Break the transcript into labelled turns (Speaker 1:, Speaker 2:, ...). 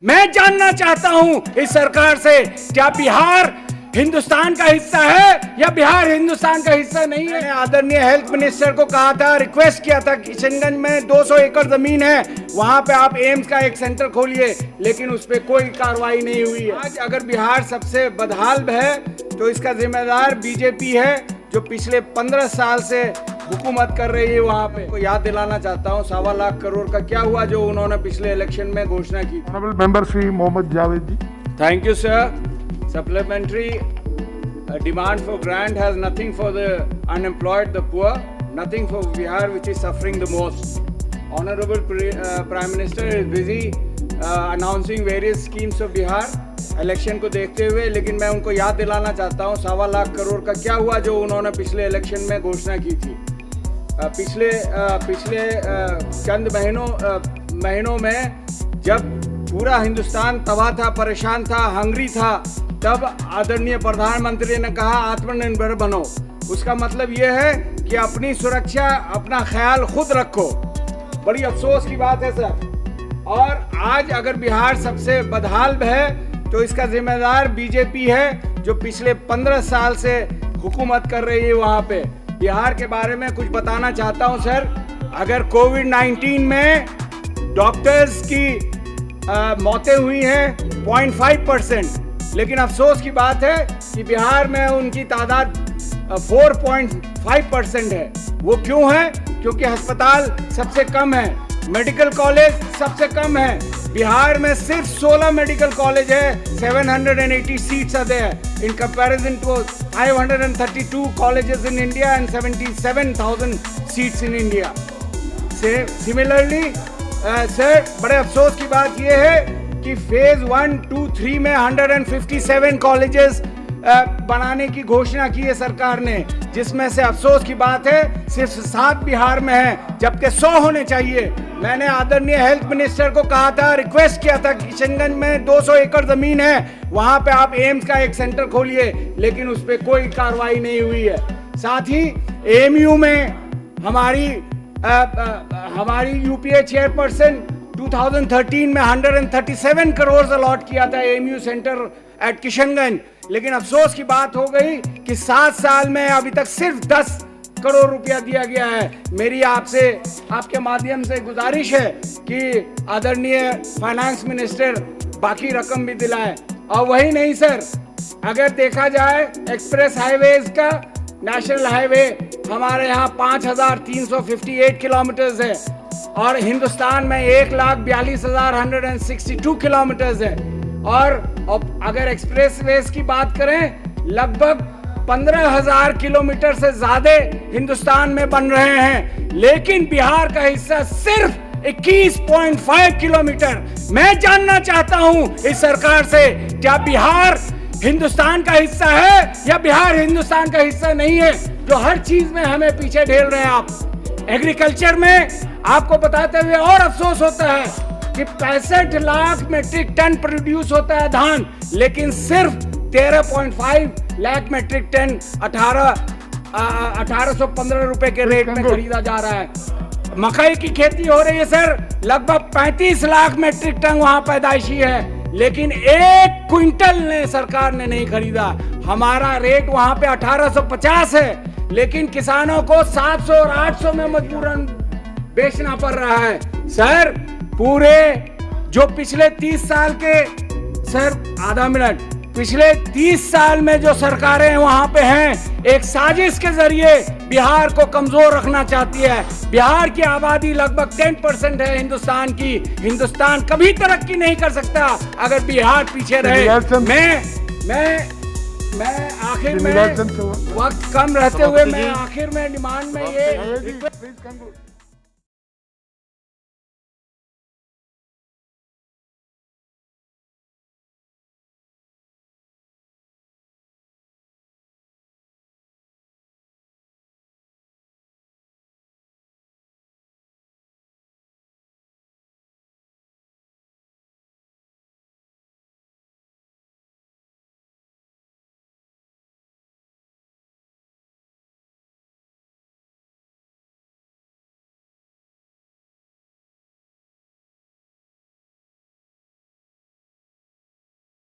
Speaker 1: मैं जानना चाहता हूं इस सरकार से, क्या बिहार हिंदुस्तान का हिस्सा है या बिहार हिंदुस्तान का हिस्सा नहीं है। आदरणीय हेल्थ मिनिस्टर को कहा था, रिक्वेस्ट किया था, किशनगंज में 200 एकड़ जमीन है, वहां पे आप एम्स का एक सेंटर खोलिए, लेकिन उस पर कोई कार्रवाई नहीं हुई है। आज अगर बिहार सबसे बदहाल है तो इसका जिम्मेदार बीजेपी है, जो पिछले 15 साल से हुकूमत कर रही है। वहाँ पे को याद दिलाना चाहता हूँ 1.25 लाख करोड़ का क्या हुआ जो उन्होंने पिछले इलेक्शन में घोषणा की।
Speaker 2: Honourable member Shri Mohammad Javed ji.
Speaker 1: Thank you sir. Supplementary demand for grant has nothing for the unemployed, the poor, nothing for Bihar, which is suffering the most. Honorable Prime Minister is busy announcing various schemes of Bihar election को देखते हुए, लेकिन मैं उनको याद दिलाना चाहता हूँ 1.25 लाख करोड़ का क्या हुआ जो उन्होंने पिछले इलेक्शन में घोषणा की थी। पिछले चंद महीनों में जब पूरा हिंदुस्तान तबाह था, परेशान था, हंगरी था, तब आदरणीय प्रधानमंत्री ने कहा आत्मनिर्भर बनो। उसका मतलब यह है कि अपनी सुरक्षा, अपना ख्याल खुद रखो। बड़ी अफसोस की बात है सर। और आज अगर बिहार सबसे बदहाल है तो इसका जिम्मेदार बीजेपी है, जो पिछले 15 साल से हुकूमत कर रही है। वहाँ पे बिहार के बारे में कुछ बताना चाहता हूँ सर। अगर कोविड-19 में डॉक्टर्स की मौतें हुई हैं 0.5%, लेकिन अफसोस की बात है कि बिहार में उनकी तादाद 4.5% है। वो क्यों है? क्योंकि अस्पताल सबसे कम है, मेडिकल कॉलेज सबसे कम है। बिहार में सिर्फ 16 मेडिकल कॉलेज है, 780 seats are there in comparison to 532 colleges in India and 77,000 seats in India. Similarly sir, बड़े अफसोस की बात यह है कि फेज 1, 2, 3 में 157 कॉलेजेस बनाने की घोषणा की है सरकार ने, जिसमें से अफसोस की बात है सिर्फ 7 बिहार में है, जबकि 100 होने चाहिए। मैंने आदरणीय हेल्थ मिनिस्टर को कहा था, रिक्वेस्ट किया था, किशनगंज में 200 एकड़ जमीन है, वहां पे आप एम्स का एक सेंटर खोलिए, लेकिन उस पर कोई कार्रवाई नहीं हुई है। साथ ही एएमयू में हमारी यूपीए चेयरपर्सन 2013 में 137 करोड़ अलॉट किया था एएमयू सेंटर एट किशनगंज, लेकिन अफसोस की बात हो गई कि 7 साल में अभी तक सिर्फ 10 करोड़ रुपया दिया गया है। मेरी आपसे, आपके माध्यम से गुजारिश है कि आदरणीय फाइनेंस मिनिस्टर बाकी रकम भी दिलाए। और वही नहीं सर, अगर देखा जाए एक्सप्रेस हाईवेज का, नेशनल हाईवे हमारे यहाँ 5,358 किलोमीटर्स है और हिंदुस्तान में 1,42,162 किलोमीटर्स है। और अगर एक्सप्रेस वेज की बात करें, लगभग 15,000 किलोमीटर से ज्यादा हिंदुस्तान में बन रहे हैं, लेकिन बिहार का हिस्सा सिर्फ 21.5 किलोमीटर। मैं जानना चाहता हूं इस सरकार से, क्या बिहार हिंदुस्तान का हिस्सा है या बिहार हिंदुस्तान का हिस्सा नहीं है, जो हर चीज में हमें पीछे ढेल रहे हैं आप। एग्रीकल्चर में आपको बताते हुए और अफसोस होता है कि 65 लाख मेट्रिक टन प्रोड्यूस होता है धान, लेकिन सिर्फ 13.5 लाख मेट्रिक टन 1815 रुपए के रेट में खरीदा जा रहा है। मकई की खेती हो रही है सर, लगभग 35 लाख मेट्रिक टन वहां पैदाइशी है, लेकिन 1 क्विंटल ने सरकार ने नहीं खरीदा। हमारा रेट वहां पे 1850 है, लेकिन किसानों को 700 और 800 में मजबूरन बेचना पड़ रहा है। सर, पूरे जो पिछले 30 साल के, सर आधा मिनट, पिछले 30 साल में जो सरकारें वहां पे हैं, एक साजिश के जरिए बिहार को कमजोर रखना चाहती है। बिहार की आबादी लगभग 10% है हिंदुस्तान की। हिंदुस्तान कभी तरक्की नहीं कर सकता अगर बिहार पीछे रहे। मैं आखिर में, वक्त कम रहते हुए मैं आखिर में डिमांड में ये